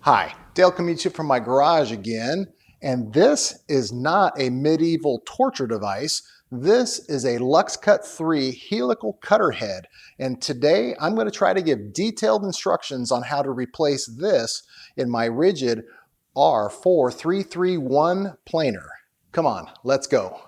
Hi, Dale coming to you from my garage again, and this is not a medieval torture device. This is a Lux Cut III helical cutter head, and today I'm going to try to give detailed instructions on how to replace this in my Ridgid R4331 planer. Come on, let's go.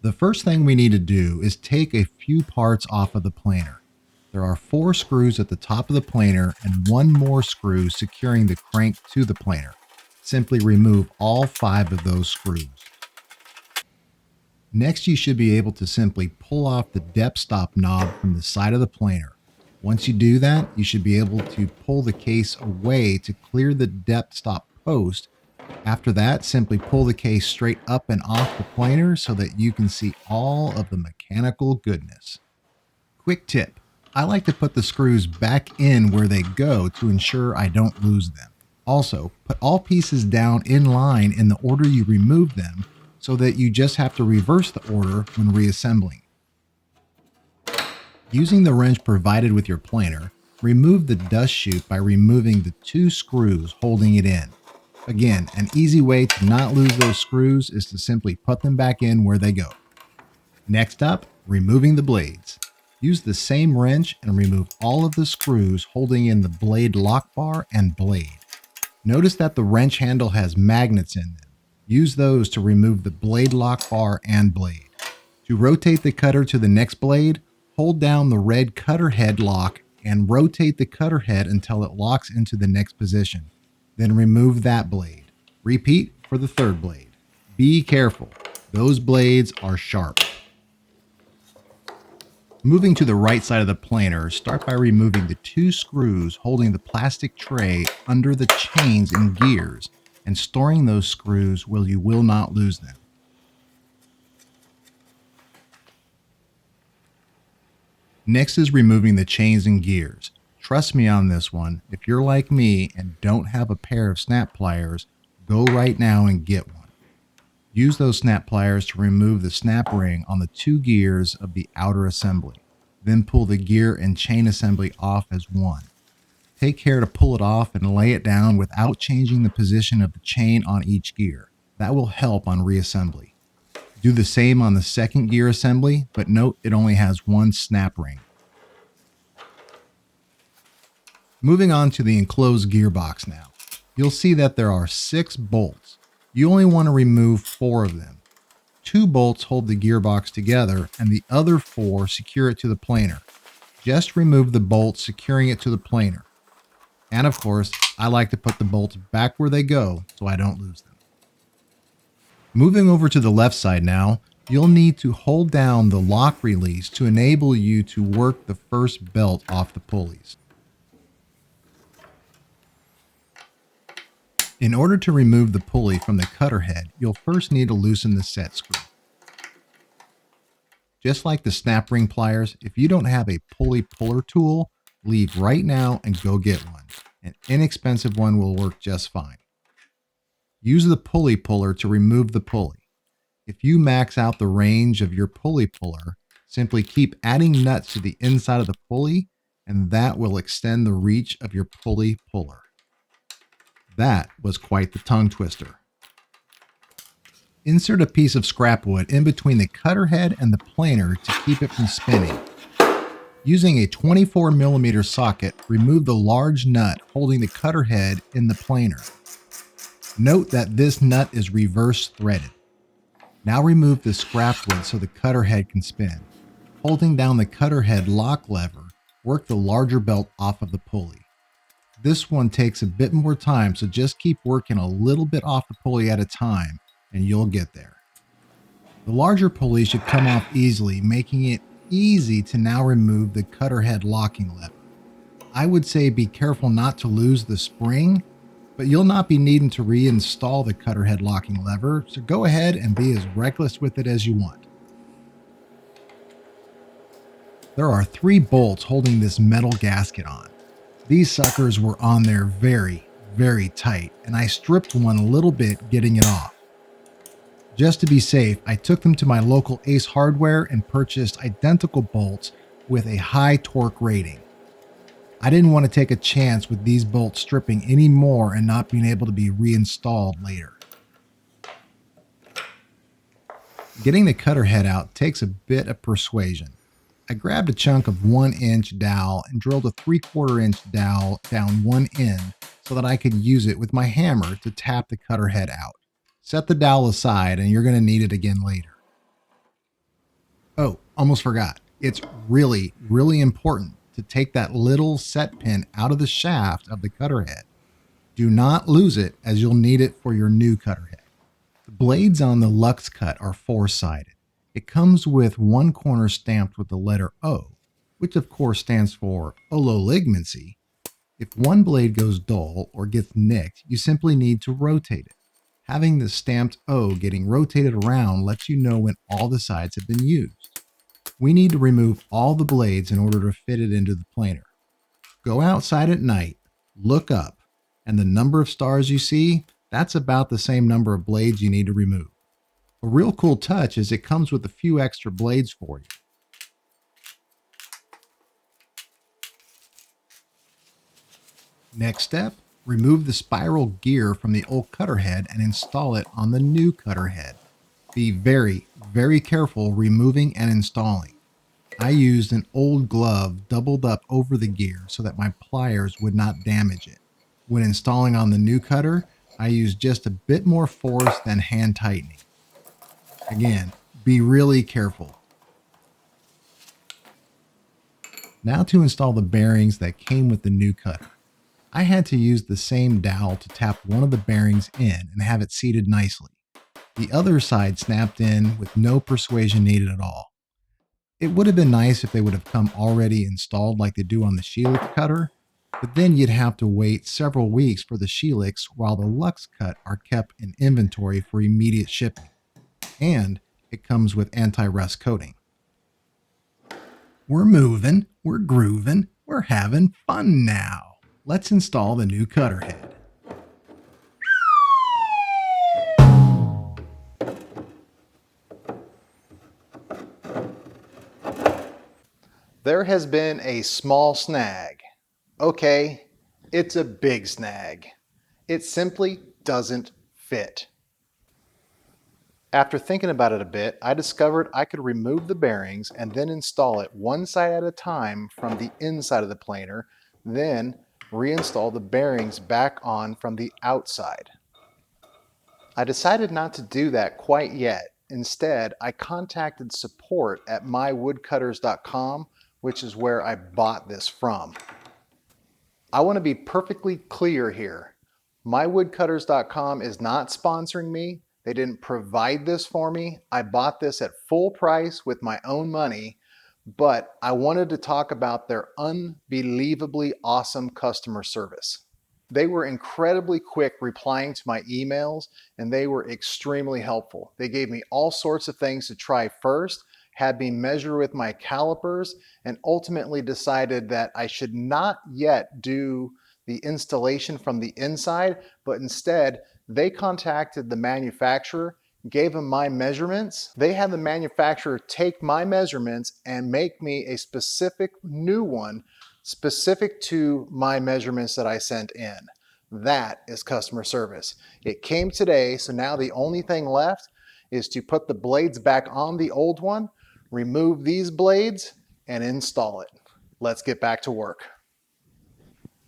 The first thing we need to do is take a few parts off of the planer. There are 4 screws at the top of the planer and 1 more screw securing the crank to the planer. Simply remove all 5 of those screws. Next, you should be able to simply pull off the depth stop knob from the side of the planer. Once you do that, you should be able to pull the case away to clear the depth stop post. After that, simply pull the case straight up and off the planer so that you can see all of the mechanical goodness. Quick tip. I like to put the screws back in where they go to ensure I don't lose them. Also, put all pieces down in line in the order you remove them so that you just have to reverse the order when reassembling. Using the wrench provided with your planer, remove the dust chute by removing the 2 screws holding it in. Again, an easy way to not lose those screws is to simply put them back in where they go. Next up, removing the blades. Use the same wrench and remove all of the screws holding in the blade lock bar and blade. Notice that the wrench handle has magnets in them. Use those to remove the blade lock bar and blade. To rotate the cutter to the next blade, hold down the red cutter head lock and rotate the cutter head until it locks into the next position. Then remove that blade. Repeat for the third blade. Be careful. Those blades are sharp. Moving to the right side of the planer, start by removing the 2 screws holding the plastic tray under the chains and gears and storing those screws where you will not lose them. Next is removing the chains and gears. Trust me on this one, if you're like me and don't have a pair of snap pliers, go right now and get one. Use those snap pliers to remove the snap ring on the 2 gears of the outer assembly. Then pull the gear and chain assembly off as one. Take care to pull it off and lay it down without changing the position of the chain on each gear. That will help on reassembly. Do the same on the second gear assembly, but note it only has 1 snap ring. Moving on to the enclosed gearbox now. You'll see that there are 6 bolts. You only want to remove 4 of them. 2 bolts hold the gearbox together and the other 4 secure it to the planer. Just remove the bolts securing it to the planer. And of course, I like to put the bolts back where they go so I don't lose them. Moving over to the left side now, you'll need to hold down the lock release to enable you to work the first belt off the pulleys. In order to remove the pulley from the cutter head, you'll first need to loosen the set screw. Just like the snap ring pliers, if you don't have a pulley puller tool, leave right now and go get one. An inexpensive one will work just fine. Use the pulley puller to remove the pulley. If you max out the range of your pulley puller, simply keep adding nuts to the inside of the pulley, and that will extend the reach of your pulley puller. That was quite the tongue twister. Insert a piece of scrap wood in between the cutter head and the planer to keep it from spinning. Using a 24mm socket, remove the large nut holding the cutter head in the planer. Note that this nut is reverse threaded. Now remove the scrap wood so the cutter head can spin. Holding down the cutter head lock lever, work the larger belt off of the pulley. This one takes a bit more time, so just keep working a little bit off the pulley at a time and you'll get there. The larger pulley should come off easily, making it easy to now remove the cutter head locking lever. I would say be careful not to lose the spring, but you'll not be needing to reinstall the cutter head locking lever, so go ahead and be as reckless with it as you want. There are 3 bolts holding this metal gasket on. These suckers were on there very, very tight, and I stripped one a little bit getting it off. Just to be safe, I took them to my local Ace Hardware and purchased identical bolts with a high torque rating. I didn't want to take a chance with these bolts stripping any more and not being able to be reinstalled later. Getting the cutter head out takes a bit of persuasion. I grabbed a chunk of 1-inch dowel and drilled a 3/4 inch dowel down one end so that I could use it with my hammer to tap the cutter head out. Set the dowel aside and you're going to need it again later. Oh, almost forgot. It's really, really important to take that little set pin out of the shaft of the cutter head. Do not lose it as you'll need it for your new cutter head. The blades on the Lux Cut are 4-sided. It comes with one corner stamped with the letter O, which of course stands for oligamency. If one blade goes dull or gets nicked, you simply need to rotate it. Having the stamped O getting rotated around lets you know when all the sides have been used. We need to remove all the blades in order to fit it into the planer. Go outside at night, look up, and the number of stars you see, that's about the same number of blades you need to remove. A real cool touch is it comes with a few extra blades for you. Next step, remove the spiral gear from the old cutter head and install it on the new cutter head. Be very, very careful removing and installing. I used an old glove doubled up over the gear so that my pliers would not damage it. When installing on the new cutter, I used just a bit more force than hand tightening. Again, be really careful. Now to install the bearings that came with the new cutter. I had to use the same dowel to tap one of the bearings in and have it seated nicely. The other side snapped in with no persuasion needed at all. It would have been nice if they would have come already installed like they do on the Shelix cutter, but then you'd have to wait several weeks for the Shelix while the Lux Cut are kept in inventory for immediate shipping. And it comes with anti-rust coating. We're moving, we're grooving, we're having fun now. Let's install the new cutter head. There has been a small snag. Okay, it's a big snag. It simply doesn't fit. After thinking about it a bit, I discovered I could remove the bearings and then install it one side at a time from the inside of the planer, then reinstall the bearings back on from the outside. I decided not to do that quite yet. Instead, I contacted support at mywoodcutters.com, which is where I bought this from. I want to be perfectly clear here. Mywoodcutters.com is not sponsoring me. They didn't provide this for me. I bought this at full price with my own money, but I wanted to talk about their unbelievably awesome customer service. They were incredibly quick replying to my emails, and they were extremely helpful. They gave me all sorts of things to try first, had me measure with my calipers, and ultimately decided that I should not yet do the installation from the inside, but instead they contacted the manufacturer, gave them my measurements. They had the manufacturer take my measurements and make me a specific new one specific to my measurements that I sent in. That is customer service. It came today, so now the only thing left is to put the blades back on the old one, remove these blades, and install it. Let's get back to work.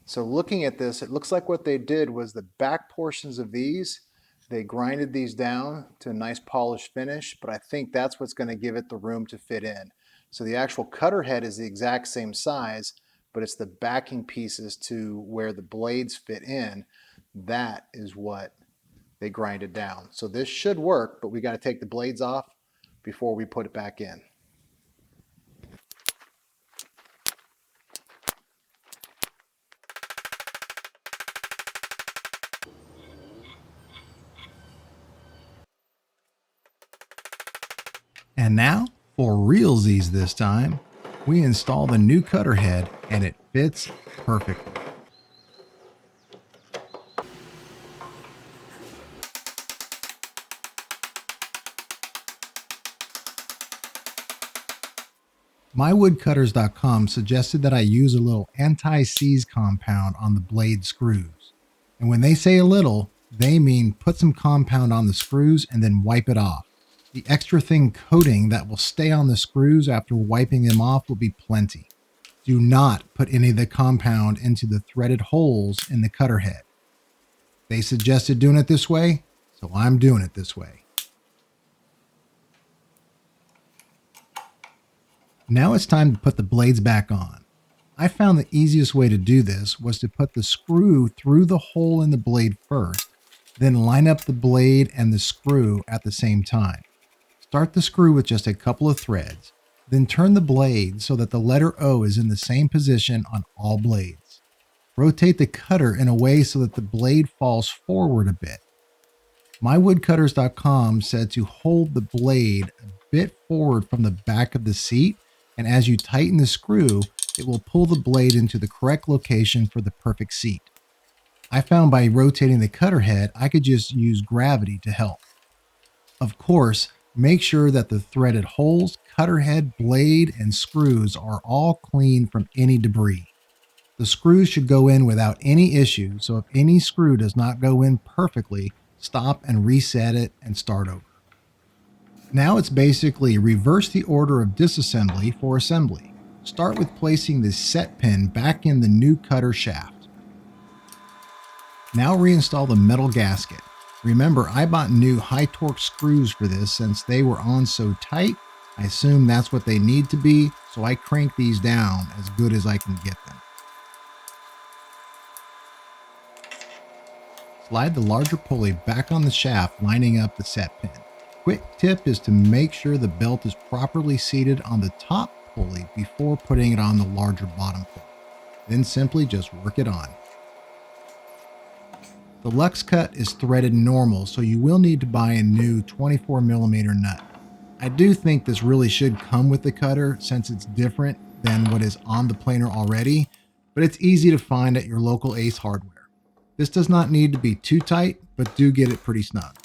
So looking at this, it looks like what they did was the back portions of these, they grinded these down to a nice polished finish, but I think that's what's going to give it the room to fit in. So the actual cutter head is the exact same size, but it's the backing pieces to where the blades fit in. That is what they grinded down. So this should work, but we got to take the blades off before we put it back in. And now, for realsies this time, we install the new cutter head and it fits perfectly. MyWoodcutters.com suggested that I use a little anti-seize compound on the blade screws. And when they say a little, they mean put some compound on the screws and then wipe it off. The extra thin coating that will stay on the screws after wiping them off will be plenty. Do not put any of the compound into the threaded holes in the cutter head. They suggested doing it this way, so I'm doing it this way. Now it's time to put the blades back on. I found the easiest way to do this was to put the screw through the hole in the blade first, then line up the blade and the screw at the same time. Start the screw with just a couple of threads, then turn the blade so that the letter O is in the same position on all blades. Rotate the cutter in a way so that the blade falls forward a bit. MyWoodcutters.com said to hold the blade a bit forward from the back of the seat, and as you tighten the screw, it will pull the blade into the correct location for the perfect seat. I found by rotating the cutter head, I could just use gravity to help. Of course, make sure that the threaded holes, cutter head, blade, and screws are all clean from any debris. The screws should go in without any issue, so if any screw does not go in perfectly, stop and reset it and start over. Now it's basically reverse the order of disassembly for assembly. Start with placing the set pin back in the new cutter shaft. Now reinstall the metal gasket. Remember, I bought new high torque screws for this since they were on so tight. I assume that's what they need to be, so I crank these down as good as I can get them. Slide the larger pulley back on the shaft, lining up the set pin. Quick tip is to make sure the belt is properly seated on the top pulley before putting it on the larger bottom pulley. Then simply just work it on. The Lux Cut is threaded normal, so you will need to buy a new 24mm nut. I do think this really should come with the cutter since it's different than what is on the planer already, but it's easy to find at your local Ace Hardware. This does not need to be too tight, but do get it pretty snug.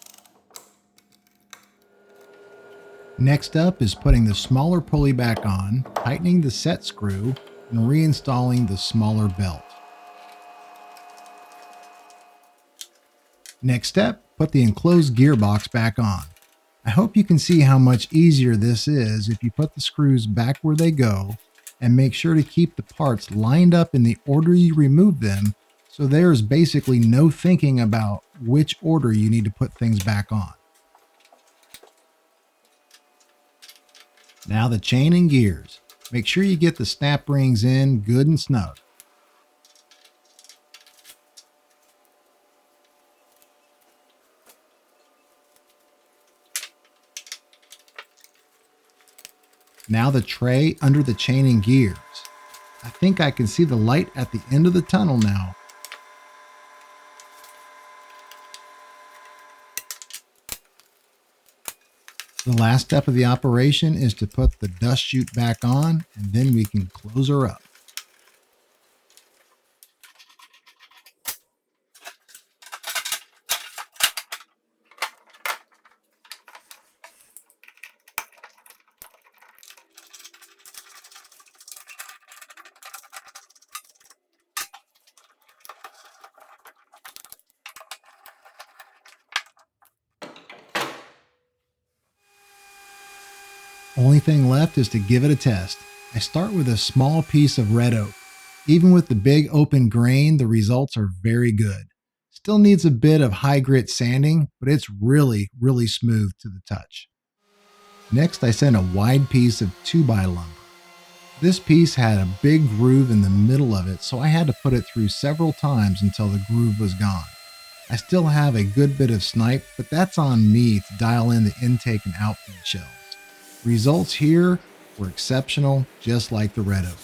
Next up is putting the smaller pulley back on, tightening the set screw, and reinstalling the smaller belt. Next step, put the enclosed gearbox back on. I hope you can see how much easier this is if you put the screws back where they go, and make sure to keep the parts lined up in the order you remove them, so there's basically no thinking about which order you need to put things back on. Now the chain and gears. Make sure you get the snap rings in good and snug. Now the tray under the chain and gears. I think I can see the light at the end of the tunnel now. The last step of the operation is to put the dust chute back on, and then we can close her up. Only thing left is to give it a test. I start with a small piece of red oak. Even with the big open grain, the results are very good. Still needs a bit of high grit sanding, but it's really smooth to the touch. Next, I sent a wide piece of 2x lumber. This piece had a big groove in the middle of it, so I had to put it through several times until the groove was gone. I still have a good bit of snipe, but that's on me to dial in the intake and outfeed shells. Results here were exceptional, just like the red oak.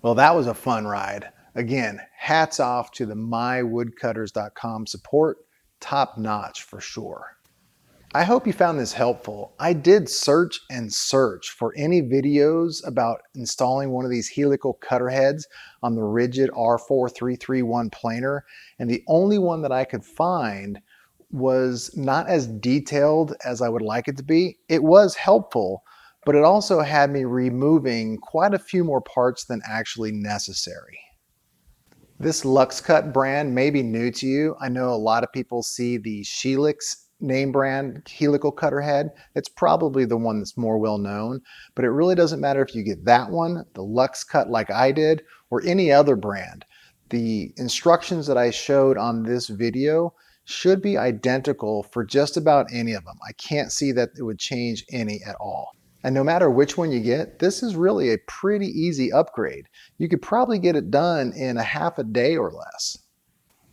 Well, that was a fun ride. Again, hats off to the mywoodcutters.com support. Top notch for sure. I hope you found this helpful. I did search and search for any videos about installing one of these helical cutter heads on the Ridgid R4331 planer, and the only one that I could find was not as detailed as I would like it to be. It was helpful, but it also had me removing quite a few more parts than actually necessary. This Lux Cut brand may be new to you. I know a lot of people see the Shelix name brand helical cutter head. It's probably the one that's more well known, but it really doesn't matter if you get that one, the Lux Cut like I did, or any other brand. The instructions that I showed on this video should be identical for just about any of them. I can't see that it would change any at all. And no matter which one you get, this is really a pretty easy upgrade. You could probably get it done in a half a day or less.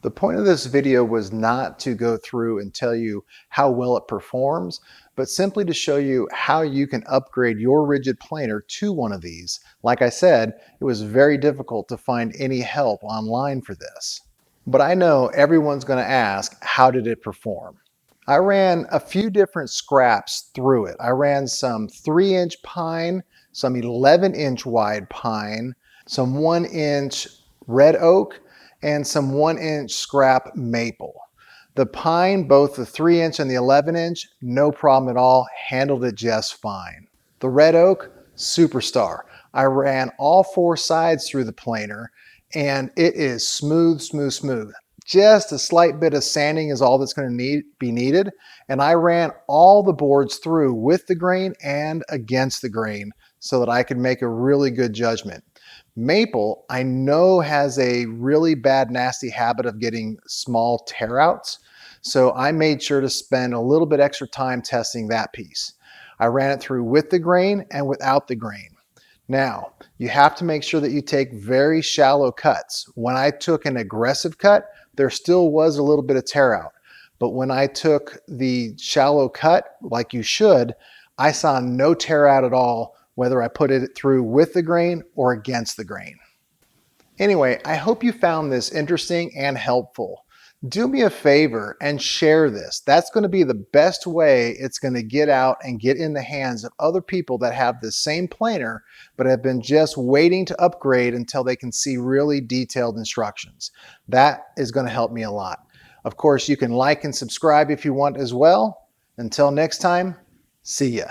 The point of this video was not to go through and tell you how well it performs, but simply to show you how you can upgrade your Ridgid planer to one of these. Like I said, it was very difficult to find any help online for this. But I know everyone's going to ask, how did it perform? I ran a few different scraps through it. I ran some 3-inch pine, some 11-inch wide pine, some 1-inch red oak, and some 1-inch scrap maple. The pine, both the 3-inch and the 11-inch, no problem at all, handled it just fine. The red oak, superstar. I ran all 4 sides through the planer and it is smooth, smooth, smooth. Just a slight bit of sanding is all that's going to be needed. And I ran all the boards through with the grain and against the grain so that I could make a really good judgment. Maple, I know, has a really bad, nasty habit of getting small tear outs. So I made sure to spend a little bit extra time testing that piece. I ran it through with the grain and without the grain. Now, you have to make sure that you take very shallow cuts. When I took an aggressive cut, there still was a little bit of tear out. But when I took the shallow cut, like you should, I saw no tear out at all, whether I put it through with the grain or against the grain. Anyway, I hope you found this interesting and helpful. Do me a favor and share this. That's going to be the best way it's going to get out and get in the hands of other people that have the same planer but have been just waiting to upgrade until they can see really detailed instructions. That is going to help me a lot. Of course, you can like and subscribe if you want as well. Until next time, see ya.